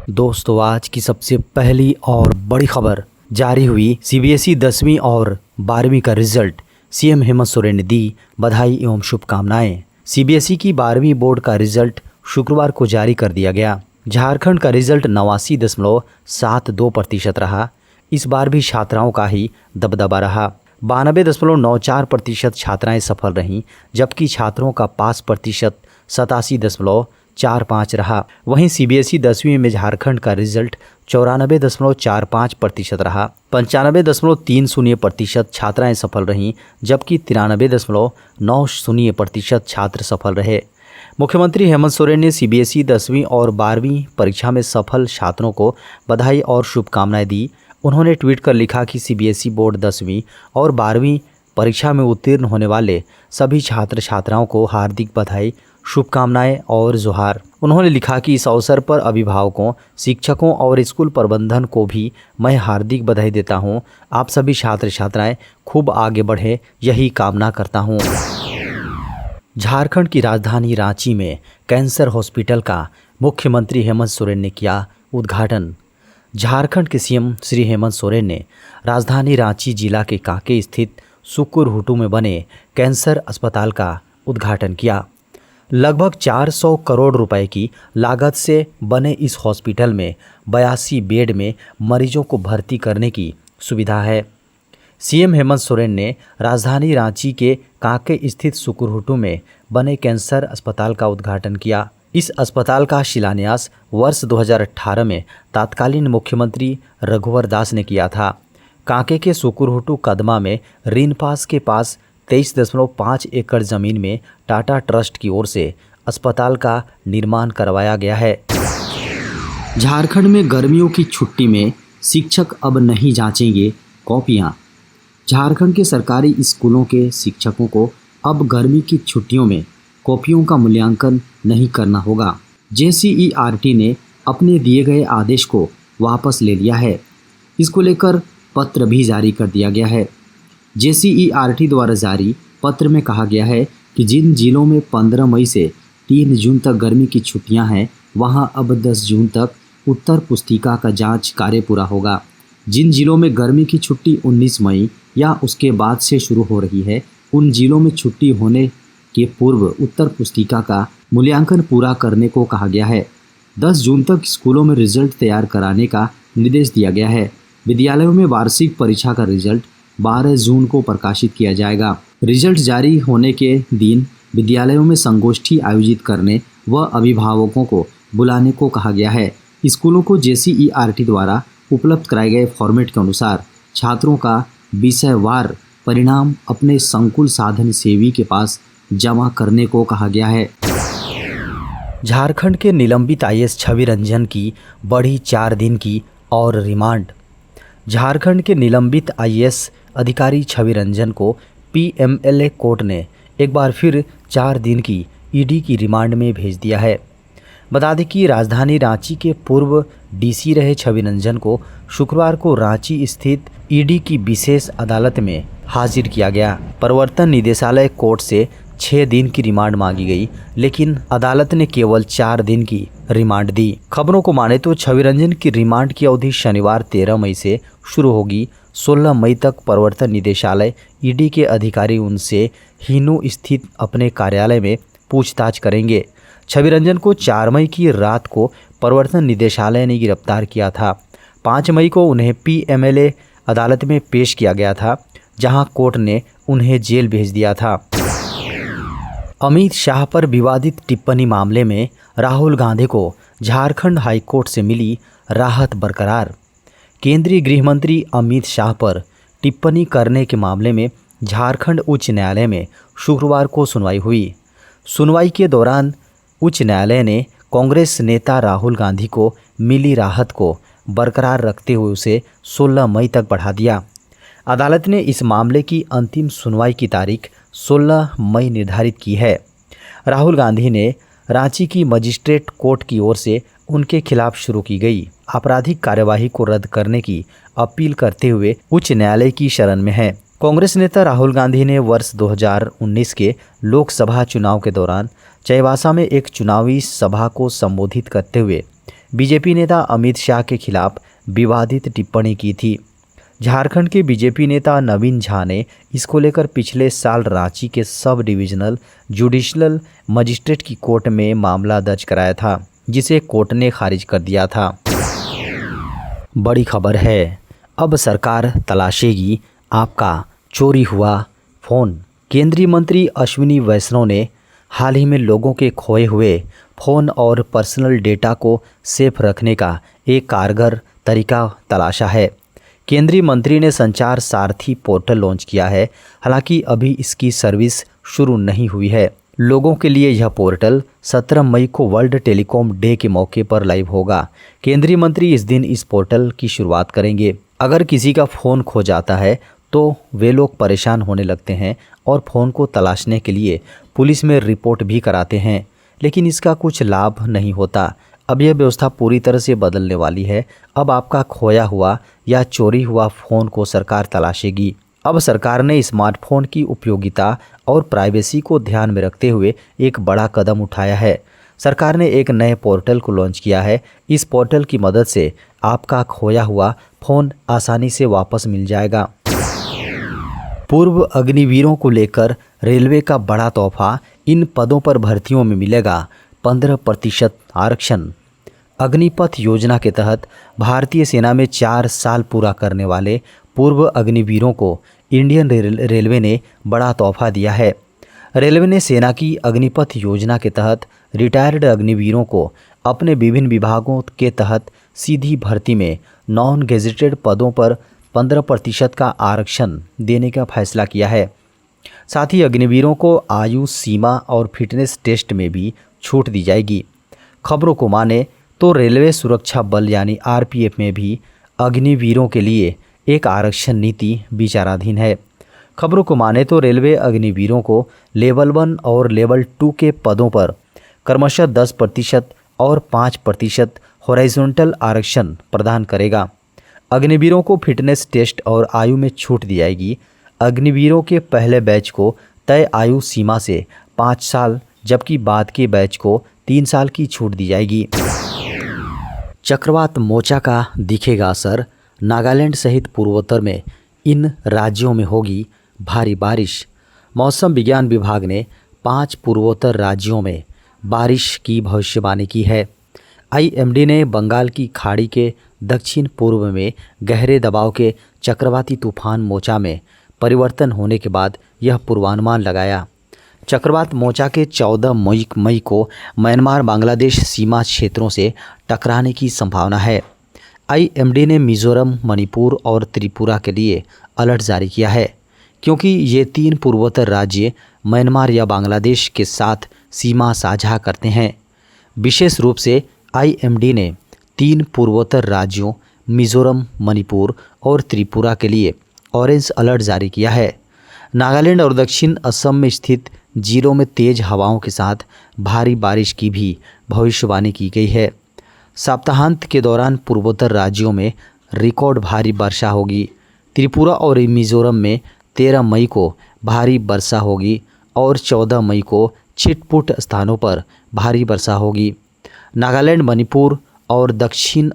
दोस्तों, आज की सबसे पहली और बड़ी खबर जारी हुई सीबीएसई 10वीं और 12वीं का रिजल्ट। सीएम हेमंत सोरेन ने दी बधाई एवं शुभकामनाएं। सीबीएसई की 12वीं बोर्ड का रिजल्ट शुक्रवार को जारी कर दिया गया। झारखंड का रिजल्ट 89.72% रहा। इस बार भी छात्राओं का ही दबदबा रहा। 92.94% छात्राएं सफल रहीं, जबकि छात्रों का पास प्रतिशत 87.45 रहा। वहीं सीबीएसई 10वीं में झारखंड का रिजल्ट 94.45% रहा। 95.30% छात्राएं सफल रहीं, जबकि 93.90% छात्र सफल रहे। मुख्यमंत्री हेमंत सोरेन ने सीबीएसई 10वीं और 12वीं परीक्षा में सफल छात्रों को बधाई और शुभकामनाएं दी। उन्होंने ट्वीट कर लिखा कि सीबीएसई बोर्ड 10वीं और 12वीं परीक्षा में उत्तीर्ण होने वाले सभी छात्र छात्राओं को हार्दिक बधाई, शुभकामनाएं और जोहार। उन्होंने लिखा कि इस अवसर पर अभिभावकों, शिक्षकों और स्कूल प्रबंधन को भी मैं हार्दिक बधाई देता हूं। आप सभी छात्र छात्राएं खूब आगे बढ़े, यही कामना करता हूं। झारखंड की राजधानी रांची में कैंसर हॉस्पिटल का मुख्यमंत्री हेमंत सोरेन ने किया उद्घाटन। झारखंड के सीएम श्री हेमंत सोरेन ने राजधानी रांची जिला के कांके स्थित सुकुरहुटु में बने कैंसर अस्पताल का उद्घाटन किया। लगभग 400 करोड़ रुपए की लागत से बने इस हॉस्पिटल में 82 बेड में मरीजों को भर्ती करने की सुविधा है। सीएम हेमंत सोरेन ने राजधानी रांची के कांके स्थित सुकुरहुटु में बने कैंसर अस्पताल का उद्घाटन किया। इस अस्पताल का शिलान्यास वर्ष 2018 में तत्कालीन मुख्यमंत्री रघुवर दास ने किया था। कांके के सुकुरहुटु कदमा में रीनपास के पास 23.5 एकड़ जमीन में टाटा ट्रस्ट की ओर से अस्पताल का निर्माण करवाया गया है। झारखंड में गर्मियों की छुट्टी में शिक्षक अब नहीं जांचेंगे कॉपियां। झारखंड के सरकारी स्कूलों के शिक्षकों को अब गर्मी की छुट्टियों में कॉपियों का मूल्यांकन नहीं करना होगा। जेसीईआरटी ने अपने दिए गए आदेश को वापस ले लिया है। इसको लेकर पत्र भी जारी कर दिया गया है। जेसीईआरटी द्वारा जारी पत्र में कहा गया है कि जिन जिलों में 15 मई से 3 जून तक गर्मी की छुट्टियां हैं, वहां अब 10 जून तक उत्तर पुस्तिका का जांच कार्य पूरा होगा। जिन जिलों में गर्मी की छुट्टी 19 मई या उसके बाद से शुरू हो रही है, उन जिलों में छुट्टी होने के पूर्व उत्तर पुस्तिका का मूल्यांकन पूरा करने को कहा गया है। 10 जून तक स्कूलों में रिजल्ट तैयार कराने का निर्देश दिया गया है। विद्यालयों में वार्षिक परीक्षा का रिजल्ट 12 जून को प्रकाशित किया जाएगा। रिजल्ट जारी होने के दिन विद्यालयों में संगोष्ठी आयोजित करने व अभिभावकों को बुलाने को कहा गया है। स्कूलों को जेसीईआरटी द्वारा उपलब्ध कराए गए फॉर्मेट के अनुसार छात्रों का विषयवार परिणाम अपने संकुल साधन सेवी के पास जमा करने को कहा गया है। झारखंड के निलंबित आईएएस छवि रंजन की बढ़ी 4 दिन की और रिमांड। झारखंड के निलंबित आईएएस अधिकारी छवि रंजन को पीएमएलए कोर्ट ने एक बार फिर 4 दिन की ईडी की रिमांड में भेज दिया है। बता दें कि राजधानी रांची के पूर्व डीसी रहे छवि रंजन को शुक्रवार को रांची स्थित ईडी की विशेष अदालत में हाजिर किया गया। प्रवर्तन निदेशालय कोर्ट से 6 दिन की रिमांड मांगी गई, लेकिन अदालत ने केवल 4 दिन की रिमांड दी। खबरों को माने तो छवि रंजन की रिमांड की अवधि शनिवार 13 मई से शुरू होगी। 16 मई तक प्रवर्तन निदेशालय ईडी के अधिकारी उनसे हिनू स्थित अपने कार्यालय में पूछताछ करेंगे। छवि रंजन को 4 मई की रात को प्रवर्तन निदेशालय ने गिरफ्तार किया था। 5 मई को उन्हें पीएमएलए अदालत में पेश किया गया था, जहां कोर्ट ने उन्हें जेल भेज दिया था। अमित शाह पर विवादित टिप्पणी मामले में राहुल गांधी को झारखंड हाईकोर्ट से मिली राहत बरकरार। केंद्रीय गृह मंत्री अमित शाह पर टिप्पणी करने के मामले में झारखंड उच्च न्यायालय में शुक्रवार को सुनवाई हुई। सुनवाई के दौरान उच्च न्यायालय ने कांग्रेस नेता राहुल गांधी को मिली राहत को बरकरार रखते हुए उसे 16 मई तक बढ़ा दिया। अदालत ने इस मामले की अंतिम सुनवाई की तारीख 16 मई निर्धारित की है। राहुल गांधी ने रांची की मजिस्ट्रेट कोर्ट की ओर से उनके खिलाफ शुरू की गई आपराधिक कार्यवाही को रद्द करने की अपील करते हुए उच्च न्यायालय की शरण में है। कांग्रेस नेता राहुल गांधी ने वर्ष 2019 के लोकसभा चुनाव के दौरान चाईबासा में एक चुनावी सभा को संबोधित करते हुए बीजेपी नेता अमित शाह के खिलाफ विवादित टिप्पणी की थी। झारखंड के बीजेपी नेता नवीन झा ने इसको लेकर पिछले साल रांची के सब डिविजनल जुडिशल मजिस्ट्रेट की कोर्ट में मामला दर्ज कराया था, जिसे कोर्ट ने खारिज कर दिया था। बड़ी खबर है, अब सरकार तलाशेगी आपका चोरी हुआ फ़ोन। केंद्रीय मंत्री अश्विनी वैष्णव ने हाल ही में लोगों के खोए हुए फ़ोन और पर्सनल डेटा को सेफ रखने का एक कारगर तरीका तलाशा है। केंद्रीय मंत्री ने संचार सारथी पोर्टल लॉन्च किया है। हालांकि अभी इसकी सर्विस शुरू नहीं हुई है। लोगों के लिए यह पोर्टल 17 मई को वर्ल्ड टेलीकॉम डे के मौके पर लाइव होगा। केंद्रीय मंत्री इस दिन इस पोर्टल की शुरुआत करेंगे। अगर किसी का फ़ोन खो जाता है तो वे लोग परेशान होने लगते हैं और फ़ोन को तलाशने के लिए पुलिस में रिपोर्ट भी कराते हैं, लेकिन इसका कुछ लाभ नहीं होता। अब यह व्यवस्था पूरी तरह से बदलने वाली है। अब आपका खोया हुआ या चोरी हुआ फ़ोन को सरकार तलाशेगी। अब सरकार ने स्मार्टफोन की उपयोगिता और प्राइवेसी को ध्यान में रखते हुए एक बड़ा कदम उठाया है। सरकार ने एक नए पोर्टल को लॉन्च किया है। इस पोर्टल की मदद से आपका खोया हुआ फ़ोन आसानी से वापस मिल जाएगा। पूर्व अग्निवीरों को लेकर रेलवे का बड़ा तोहफा। इन पदों पर भर्तियों में मिलेगा 15% आरक्षण। अग्निपथ योजना के तहत भारतीय सेना में 4 साल पूरा करने वाले पूर्व अग्निवीरों को इंडियन रेलवे ने बड़ा तोहफा दिया है। रेलवे ने सेना की अग्निपथ योजना के तहत रिटायर्ड अग्निवीरों को अपने विभिन्न विभागों के तहत सीधी भर्ती में नॉन गेजेटेड पदों पर 15% का आरक्षण देने का फैसला किया है। साथ ही अग्निवीरों को आयु सीमा और फिटनेस टेस्ट में भी छूट दी जाएगी। खबरों को माने तो रेलवे सुरक्षा बल यानी आरपीएफ में भी अग्निवीरों के लिए एक आरक्षण नीति विचाराधीन है। खबरों को माने तो रेलवे अग्निवीरों को लेवल 1 और लेवल 2 के पदों पर क्रमशः 10% और 5% हॉरिजॉन्टल आरक्षण प्रदान करेगा। अग्निवीरों को फिटनेस टेस्ट और आयु में छूट दी जाएगी। अग्निवीरों के पहले बैच को तय आयु सीमा से 5 साल, जबकि बाद के बैच को 3 साल की छूट दी जाएगी। चक्रवात मोचा का दिखेगा असर। नागालैंड सहित पूर्वोत्तर में इन राज्यों में होगी भारी बारिश। मौसम विज्ञान विभाग ने 5 पूर्वोत्तर राज्यों में बारिश की भविष्यवाणी की है। आईएमडी ने बंगाल की खाड़ी के दक्षिण पूर्व में गहरे दबाव के चक्रवाती तूफान मोचा में परिवर्तन होने के बाद यह पूर्वानुमान लगाया। चक्रवात मोचा के 14 मई को म्यांमार बांग्लादेश सीमा क्षेत्रों से टकराने की संभावना है। आईएमडी ने मिजोरम, मणिपुर और त्रिपुरा के लिए अलर्ट जारी किया है, क्योंकि ये 3 पूर्वोत्तर राज्य म्यांमार या बांग्लादेश के साथ सीमा साझा करते हैं। विशेष रूप से आईएमडी ने 3 पूर्वोत्तर राज्यों मिजोरम, मणिपुर और त्रिपुरा के लिए ऑरेंज अलर्ट जारी किया है। नागालैंड और दक्षिण असम में स्थित जिलों में तेज हवाओं के साथ भारी बारिश की भी भविष्यवाणी की गई है। सप्ताहांत के दौरान पूर्वोत्तर राज्यों में रिकॉर्ड भारी वर्षा होगी। त्रिपुरा और मिजोरम में 13 मई को भारी वर्षा होगी और 14 मई को छिटपुट स्थानों पर भारी वर्षा होगी। नागालैंड, मणिपुर और दक्षिण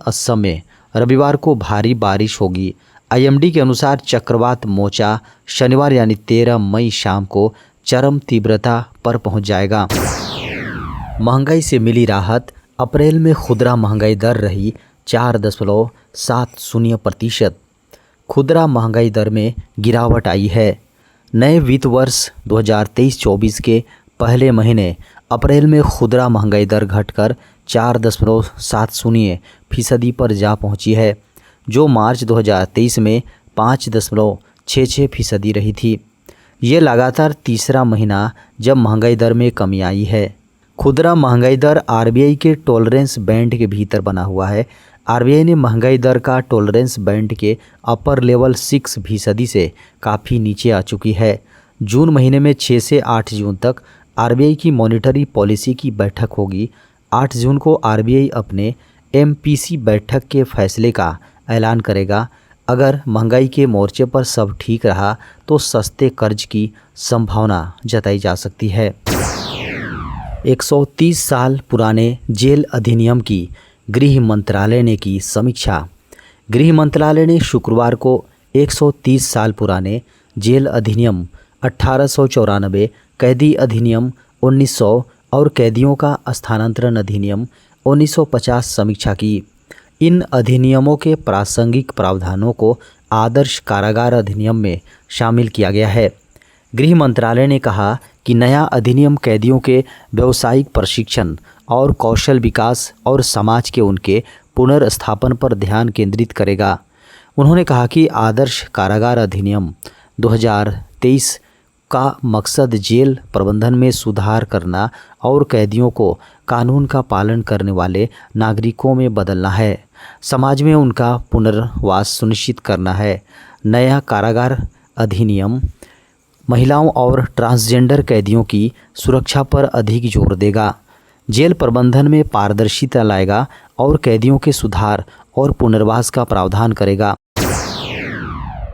असम में रविवार को भारी बारिश होगी। आईएमडी के अनुसार चक्रवात मोचा शनिवार यानी 13 मई शाम को चरम तीव्रता पर पहुंच जाएगा। महंगाई से मिली राहत। अप्रैल में खुदरा महंगाई दर रही 4.70%। खुदरा महंगाई दर में गिरावट आई है। नए वित्त वर्ष 2023-24 के पहले महीने अप्रैल में खुदरा महंगाई दर घटकर 4.70% पर जा पहुंची है, जो मार्च 2023 में 5.66% रही थी। ये लगातार तीसरा महीना जब महंगाई दर में कमी आई है। खुदरा महंगाई दर आरबीआई के टॉलरेंस बैंड के भीतर बना हुआ है। आरबीआई ने महंगाई दर का टॉलरेंस बैंड के अपर लेवल 6% से काफ़ी नीचे आ चुकी है। जून महीने में 6 से 8 जून तक आरबीआई की मॉनेटरी पॉलिसी की बैठक होगी। 8 जून को आरबीआई अपने एमपीसी बैठक के फैसले का ऐलान करेगा। अगर महंगाई के मोर्चे पर सब ठीक रहा तो सस्ते कर्ज की संभावना जताई जा सकती है। 130 साल पुराने जेल अधिनियम की गृह मंत्रालय ने की समीक्षा। गृह मंत्रालय ने शुक्रवार को 130 साल पुराने जेल अधिनियम 1894, कैदी अधिनियम 1900 और कैदियों का स्थानांतरण अधिनियम 1950 समीक्षा की। इन अधिनियमों के प्रासंगिक प्रावधानों को आदर्श कारागार अधिनियम में शामिल किया गया है। गृह मंत्रालय ने कहा कि नया अधिनियम कैदियों के व्यावसायिक प्रशिक्षण और कौशल विकास और समाज के उनके पुनर्स्थापन पर ध्यान केंद्रित करेगा। उन्होंने कहा कि आदर्श कारागार अधिनियम 2023 का मकसद जेल प्रबंधन में सुधार करना और कैदियों को कानून का पालन करने वाले नागरिकों में बदलना है, समाज में उनका पुनर्वास सुनिश्चित करना है। नया कारागार अधिनियम महिलाओं और ट्रांसजेंडर कैदियों की सुरक्षा पर अधिक जोर देगा, जेल प्रबंधन में पारदर्शिता लाएगा और कैदियों के सुधार और पुनर्वास का प्रावधान करेगा।